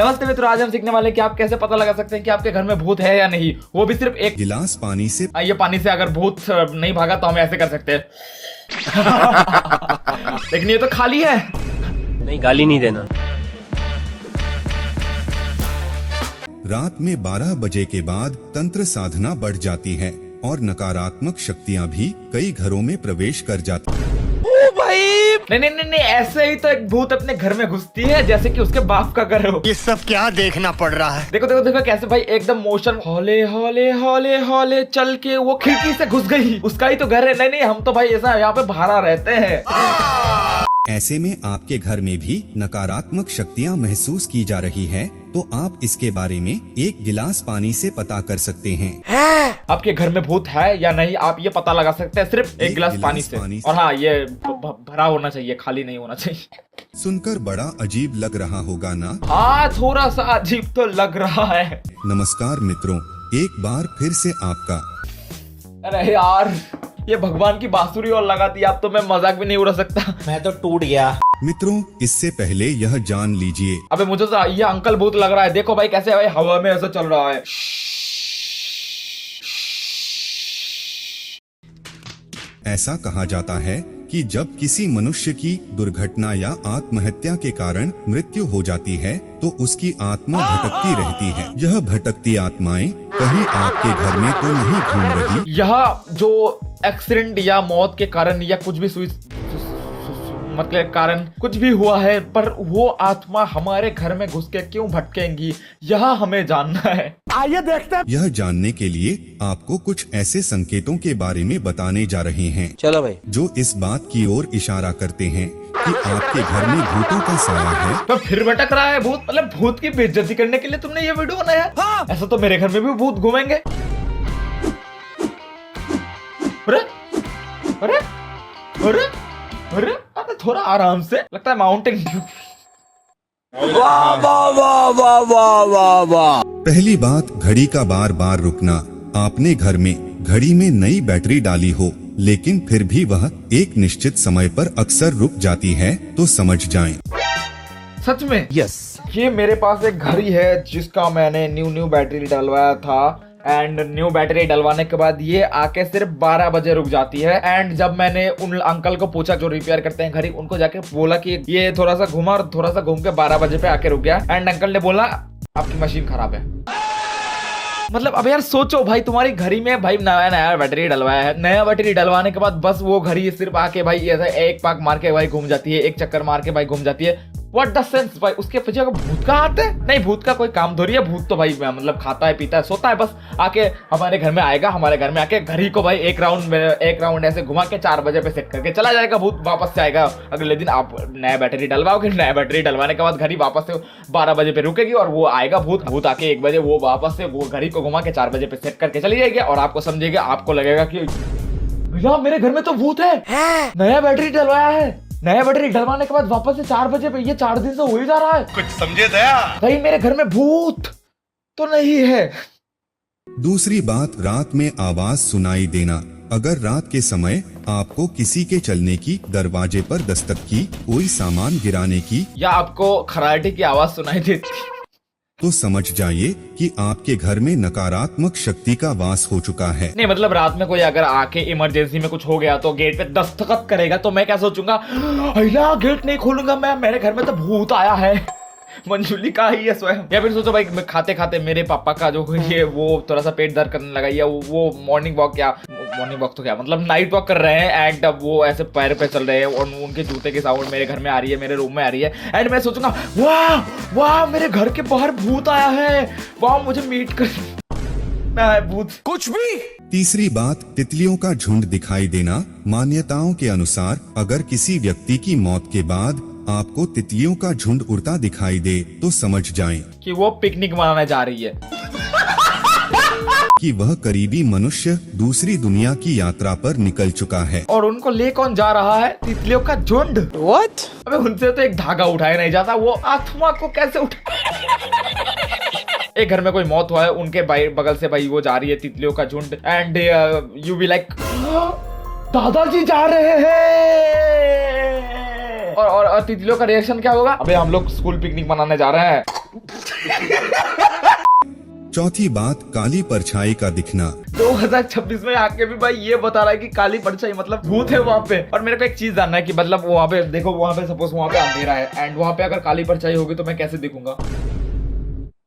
नमस्ते मित्रों, आज हम सीखने वाले हैं कि आप कैसे पता लगा सकते हैं कि आपके घर में भूत है या नहीं, वो भी सिर्फ एक गिलास पानी से। ये पानी से अगर भूत नहीं भागा तो हम ऐसे कर सकते हैं। लेकिन ये तो खाली है। नहीं, गाली नहीं देना। रात में 12 बजे के बाद तंत्र साधना बढ़ जाती है और नकारात्मक शक्तियाँ भी कई घरों में प्रवेश कर जाती हैं। नहीं, ऐसे ही तो एक भूत अपने घर में घुसती है जैसे कि उसके बाप का घर हो। ये सब क्या देखना पड़ रहा है। देखो कैसे भाई एकदम मोशन हौले हौले हौले हौले चल के वो खिड़की से घुस गई। उसका ही तो घर है। नहीं, हम तो भाई ऐसा यहाँ पे भाड़ा रहते हैं। ऐसे में आपके घर में भी नकारात्मक शक्तियाँ महसूस की जा रही है, तो आप इसके बारे में एक गिलास पानी से पता कर सकते हैं। आपके घर में भूत है या नहीं, आप ये पता लगा सकते हैं सिर्फ एक गिलास पानी से। और हाँ, ये भरा होना चाहिए, खाली नहीं होना चाहिए। सुनकर बड़ा अजीब लग रहा होगा ना? हाँ, थोड़ा सा अजीब तो लग रहा है। नमस्कार मित्रों, एक बार फिर से आपका। अरे यार, ये भगवान की बांसुरी और लगाती, अब तो मैं मजाक भी नहीं उड़ा सकता। मैं तो टूट गया। मित्रों, इससे पहले यह जान लीजिए। अबे मुझे तो ये अंकल भूत लग रहा है। देखो भाई कैसे भाई हवा में ऐसा चल रहा है। ऐसा कहा जाता है कि जब किसी मनुष्य की दुर्घटना या आत्महत्या के कारण मृत्यु हो जाती है तो उसकी आत्मा भटकती रहती है। यह भटकती आत्माएं कहीं आपके घर में तो नहीं घूम रही। यह जो एक्सीडेंट या मौत के कारण या कुछ भी मतलब कारण कुछ भी हुआ है, पर वो आत्मा हमारे घर में घुस के क्यों भटकेंगी, यह हमें जानना है। आइए देखते हैं। यह जानने के लिए आपको कुछ ऐसे संकेतों के बारे में बताने जा रहे हैं। चलो भाई। जो इस बात की ओर इशारा करते हैं कि आपके घर में भूतों का साया है। तो फिर भटक रहा है भूत, मतलब भूत की बेइज्जती करने के लिए तुमने ये वीडियो बनाया। हाँ। ऐसा तो मेरे घर में भी भूत घूमेंगे। अरे अरे अरे अरे अरे थोड़ा आराम से, लगता है माउंटेन। वाह वाह वाह वाह वाह वाह वाह। पहली बात, घड़ी का बार बार रुकना। आपने घर में घड़ी में नई बैटरी डाली हो लेकिन फिर भी वह एक निश्चित समय पर अक्सर रुक जाती है, तो समझ जाएं। सच में? यस। ये मेरे पास एक घड़ी है जिसका मैंने न्यू बैटरी डलवाया था, एंड न्यू बैटरी डलवाने के बाद ये आके सिर्फ 12 बजे रुक जाती है। एंड जब मैंने उन अंकल को पूछा जो रिपेयर करते हैं घड़ी, उनको जाके बोला कि ये थोड़ा सा घुमा और थोड़ा सा घूम के 12 बजे पे आके रुक गया। एंड अंकल ने बोला आपकी मशीन खराब है। मतलब अब यार सोचो भाई, तुम्हारी घड़ी में भाई नया बैटरी डलवाया है, नया बैटरी डलवाने के बाद बस वो घड़ी सिर्फ आके भाई ऐसा एक पाक मार के भाई घूम जाती है, एक चक्कर मार के भाई घूम जाती है। What the sense भाई, उसके पीछे भूत का हाथ है? नहीं, भूत का कोई काम थोड़ी है। भूत तो भाई मतलब खाता है, पीता है, सोता है, बस आके हमारे घर में आएगा, हमारे घर में आके घड़ी को भाई एक राउंड ऐसे घुमा के 4 बजे पे सेट करके चला जाएगा। भूत वापस से आएगा अगले दिन। आप नया बैटरी डलवाओगे, नया बैटरी डलवाने के बाद घड़ी वापस से 12 बजे पे रुकेगी और वो आएगा भूत आके 1 बजे वो वापस से वो घड़ी को घुमा के 4 बजे पे सेट करके चली जाएगी। और आपको समझेगा, आपको लगेगा कि भैया मेरे घर में तो भूत है, नया बैटरी डलवाया है। नया बैटरी डलवाने के बाद वापस से 4 बजे पे, ये 4 दिन से हो ही जा रहा है। कुछ समझे दया भाई मेरे घर में भूत तो नहीं है। दूसरी बात, रात में आवाज सुनाई देना। अगर रात के समय आपको किसी के चलने की, दरवाजे पर दस्तक की, कोई सामान गिराने की या आपको खराटे की आवाज सुनाई देती, तो समझ जाइए कि आपके घर में नकारात्मक शक्ति का वास हो चुका है। नहीं मतलब रात में कोई अगर आके इमरजेंसी में कुछ हो गया तो गेट पे दस्तखत करेगा, तो मैं क्या सोचूंगा, अल्लाह गेट नहीं खोलूंगा मैं, मेरे घर में तो भूत आया है, मंजूली का ही है स्वयं। या फिर सोचो भाई खाते खाते मेरे पापा का जो ये वो थोड़ा सा पेट दर्द करने लगा, या वो मॉर्निंग वॉक तो क्या मतलब नाइट वॉक कर रहे हैं, एंड अब वो ऐसे पैर पे चल रहे हैं और उनके जूते की साउंड मेरे घर में आ रही है, मेरे रूम में आ रही है। एंड मैं सोचूंगा वाह वाह मेरे घर के बाहर भूत आया है, वाह मुझे मीट करना है भूत। कुछ भी। तीसरी बात, तितलियों का झुंड दिखाई देना। मान्यताओं के अनुसार अगर किसी व्यक्ति की मौत के बाद आपको तितलियों का झुंड उड़ता दिखाई दे, तो समझ जाएं कि वो पिकनिक मनाने जा रही है, कि वह करीबी मनुष्य दूसरी दुनिया की यात्रा पर निकल चुका है। और उनको ले कौन जा रहा है? तितलियों का झुंड। What? अबे उनसे तो एक धागा उठाया नहीं जाता, वो आत्मा को कैसे उठा? एक घर में कोई मौत हुआ है, उनके बगल से भाई वो जा रही है तितलियों का झुंड, एंड यू बी लाइक दादाजी जा रहे हैं। और तितलियों का रिएक्शन क्या होगा? अबे हम लोग स्कूल पिकनिक मनाने जा रहे हैं। चौथी बात, काली परछाई का दिखना। 2026 में आके भी भाई ये बता रहा है कि काली परछाई मतलब भूत है वहाँ पे। और मेरे को एक चीज जानना है कि मतलब वहाँ पे देखो, वहाँ पे सपोज वहाँ पे अंधेरा है एंड वहाँ पे अगर काली परछाई होगी तो मैं कैसे दिखूंगा?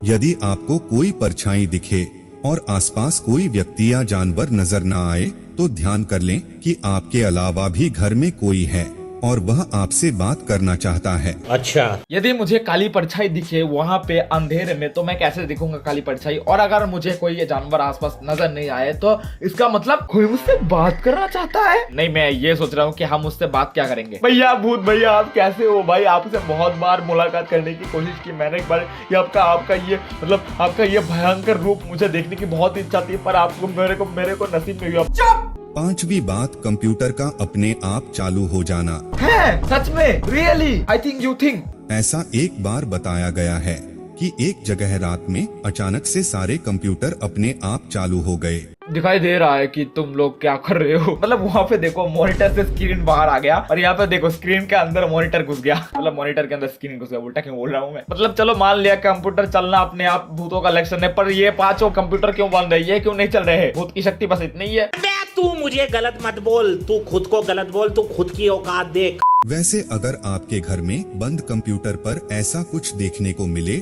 यदि आपको कोई परछाई दिखे और आसपास कोई व्यक्ति या जानवर नजर न आए तो ध्यान कर लें कि आपके अलावा भी घर में कोई है और वह आपसे बात करना चाहता है। अच्छा, यदि मुझे काली परछाई दिखे वहाँ पे अंधेरे में तो मैं कैसे दिखूंगा काली परछाई? और अगर मुझे कोई ये जानवर आसपास नजर नहीं आए तो इसका मतलब कोई मुझसे बात करना चाहता है। नहीं, मैं ये सोच रहा हूँ कि हम उससे बात क्या करेंगे। भैया भूत भैया आप कैसे हो भाई? आपसे बहुत बार मुलाकात करने की कोशिश की मैंने, एक बार ये आपका ये मतलब आपका ये भयंकर रूप मुझे देखने की बहुत इच्छा थी, पर आपको मेरे को नसीब नहीं हुआ। चुप! पांचवी बात, कंप्यूटर का अपने आप चालू हो जाना। है सच में? Really? I think you think. ऐसा एक बार बताया गया है कि एक जगह रात में अचानक से सारे कंप्यूटर अपने आप चालू हो गए। दिखाई दे रहा है कि तुम लोग क्या कर रहे हो। मतलब वहाँ पे देखो मॉनिटर से स्क्रीन बाहर आ गया और यहाँ पे देखो स्क्रीन के अंदर मॉनिटर घुस गया। मतलब मॉनिटर के अंदर स्क्रीन घुस गया। उल्टा क्यों बोल रहा हूँ मैं? मतलब चलो मान लिया कंप्यूटर चलना अपने आप भूतों का लक्षण है, पर ये पांचों कंप्यूटर क्यों बंद है? ये क्यों नहीं चल रहे हैं? भूत की शक्ति बस इतनी ही है। तू मुझे गलत मत बोल, तू खुद को गलत बोल, तू खुद की औकात देख। वैसे अगर आपके घर में बंद कंप्यूटर पर ऐसा कुछ देखने को मिले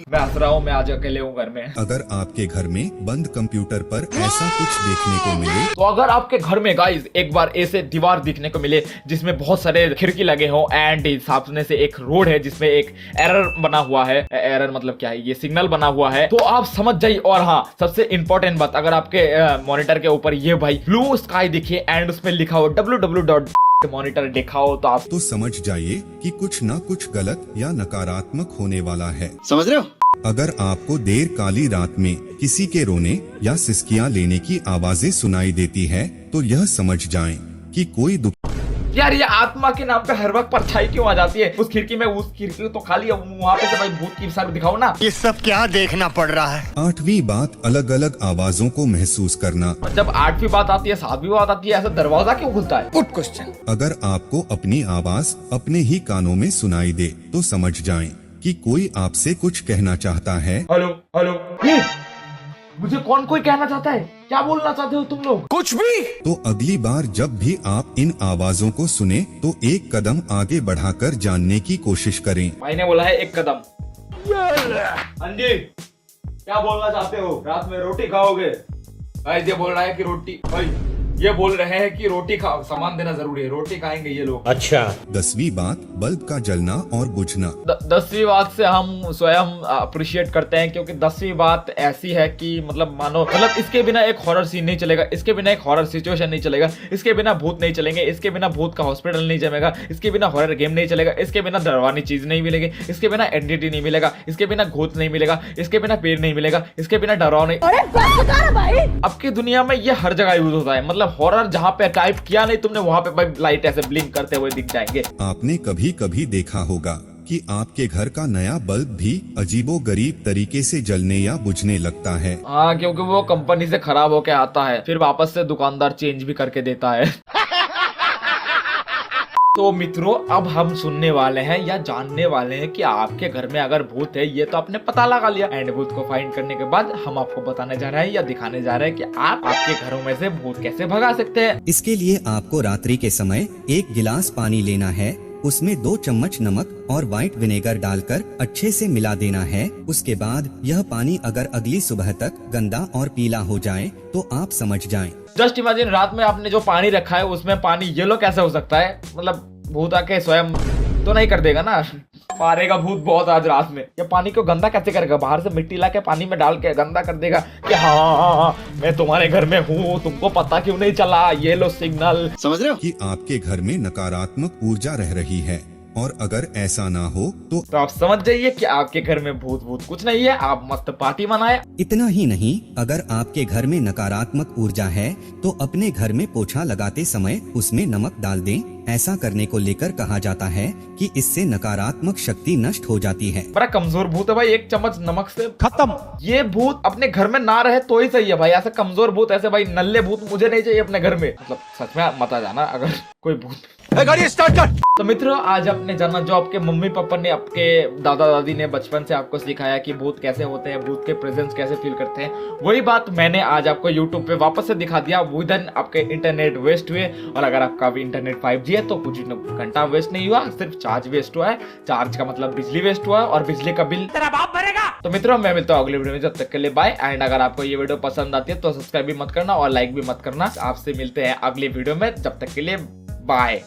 मैं हंस रहा हूँ, मैं आज अकेले हूँ घर में। अगर आपके घर में बंद कंप्यूटर पर ऐसा कुछ देखने को मिले तो अगर आपके घर में गाइस एक बार ऐसे दीवार दिखने को मिले जिसमें बहुत सारे खिड़की लगे हो एंड सामने से एक रोड है जिसमें एक एरर बना हुआ है। एरर मतलब क्या है? ये सिग्नल बना हुआ है, तो आप समझ जाइए। और हाँ, सबसे इंपॉर्टेंट बात, अगर आपके मॉनिटर के ऊपर ये भाई ब्लू स्काई दिखे एंड उसमें लिखा हो www मॉनिटर दिखाओ तो आप तो समझ जाइए कि कुछ न कुछ गलत या नकारात्मक होने वाला है। समझ रहे हो? अगर आपको देर काली रात में किसी के रोने या सिसकियां लेने की आवाजें सुनाई देती है तो यह समझ जाएं कि कोई दुख। यार ये आत्मा के नाम पे हर वक्त परछाई क्यों आ जाती है? उस खिड़की में, उस खिड़की तो खाली है, वहाँ पे तो भाई भूत की सर दिखाओ ना। ये सब क्या देखना पड़ रहा है? आठवीं बात, अलग अलग आवाजों को महसूस करना। जब आठवीं बात आती है, सातवीं बात आती है, ऐसा दरवाजा क्यों खुलता है? Good question. अगर आपको अपनी आवाज अपने ही कानों में सुनाई दे तो समझ जाएं कि कोई आपसे कुछ कहना चाहता है। हेलो हेलो, ये मुझे कौन कोई कहना चाहता है? क्या बोलना चाहते हो तुम लोग? कुछ भी। तो अगली बार जब भी आप इन आवाजों को सुने तो एक कदम आगे बढ़ाकर जानने की कोशिश करें। भाई ने बोला है एक कदम। हाँ जी, क्या बोलना चाहते हो? रात में रोटी खाओगे? भाई ये बोल रहा है कि रोटी, भाई ये बोल रहे हैं कि रोटी खाओ, सामान देना जरूरी है, रोटी खाएंगे ये लोग। अच्छा। 10वीं बात, बल्ब का जलना और बुझना। 10वीं बात से हम स्वयं अप्रिशिएट करते हैं, क्योंकि 10वीं बात ऐसी है कि मतलब मानो, मतलब इसके बिना एक हॉरर सीन नहीं चलेगा, इसके बिना एक हॉरर सिचुएशन नहीं चलेगा, इसके बिना भूत नहीं चलेंगे, इसके बिना भूत का हॉस्पिटल नहीं जमेगा, इसके बिना हॉरर गेम नहीं चलेगा, इसके बिना डरवानी चीज नहीं मिलेगी, इसके बिना एंटिटी नहीं मिलेगा, इसके बिना भूत नहीं मिलेगा, इसके बिना पेड़ नहीं मिलेगा, इसके बिना डरावनी। अब की दुनिया में ये हर जगह यूज होता है। मतलब हॉरर जहाँ पे टाइप किया नहीं तुमने, वहाँ पे भाई लाइट ऐसे ब्लिंक करते हुए दिख जाएंगे। आपने कभी कभी देखा होगा कि आपके घर का नया बल्ब भी अजीबोगरीब तरीके से जलने या बुझने लगता है। हाँ, क्योंकि वो कंपनी से खराब होके आता है, फिर वापस से दुकानदार चेंज भी करके देता है। तो मित्रों, अब हम सुनने वाले हैं या जानने वाले हैं कि आपके घर में अगर भूत है, ये तो आपने पता लगा लिया। एंड भूत को फाइंड करने के बाद हम आपको बताने जा रहे हैं या दिखाने जा रहे हैं कि आप आपके घरों में से भूत कैसे भगा सकते हैं। इसके लिए आपको रात्रि के समय 1 गिलास पानी लेना है, उसमें 2 चम्मच नमक और व्हाइट विनेगर डालकर अच्छे से मिला देना है। उसके बाद यह पानी अगर अगली सुबह तक गंदा और पीला हो जाए तो आप समझ जाएं। जस्ट इमेजिन, रात में आपने जो पानी रखा है उसमें पानी येलो कैसे हो सकता है? मतलब भूत आके स्वयं तो नहीं कर देगा ना, मारेगा भूत बहुत आज रात में। ये पानी को गंदा कैसे करेगा? बाहर से मिट्टी ला के पानी में डाल के गंदा कर देगा कि हाँ मैं तुम्हारे घर में हूँ, तुमको पता क्यों नहीं चला? ये लो सिग्नल। समझ रहे हो? कि आपके घर में नकारात्मक ऊर्जा रह रही है, और अगर ऐसा ना हो तो आप समझ जाइए कि आपके घर में भूत कुछ नहीं है, आप मस्त पार्टी मनाए। इतना ही नहीं, अगर आपके घर में नकारात्मक ऊर्जा है तो अपने घर में पोछा लगाते समय उसमें नमक डाल दें ऐसा करने को लेकर कहा जाता है कि इससे नकारात्मक शक्ति नष्ट हो जाती है। बड़ा कमजोर भूत है भाई, 1 चम्मच नमक से खत्म। ये भूत अपने घर में ना रहे तो ही सही है भाई, ऐसे कमजोर भूत, ऐसे भाई नल्ले भूत मुझे नहीं चाहिए अपने घर में। मतलब सच में मत आ जाना अगर कोई भूत। गाड़ी स्टार्ट कर। तो मित्रों, आज आपने जाना जो आपके मम्मी पापा ने, आपके दादा दादी ने बचपन से आपको सिखाया कि भूत कैसे होते हैं, भूत के प्रेजेंस कैसे फील करते हैं, वही बात मैंने आज आपको YouTube पे वापस से दिखा दिया। विदन आपके इंटरनेट वेस्ट हुए, और अगर आपका भी इंटरनेट 5G है तो कुछ घंटा वेस्ट नहीं हुआ, सिर्फ चार्ज वेस्ट हुआ है। चार्ज का मतलब बिजली वेस्ट हुआ है, और बिजली का बिल तेरा बाप भरेगा। तो मित्रों, मैं मिलता हूँ अगले वीडियो में, जब तक के लिए बाय। एंड अगर आपको ये वीडियो पसंद आती है तो सब्सक्राइब भी मत करना और लाइक भी मत करना। आपसे मिलते हैं अगली वीडियो में, जब तक के लिए बाय।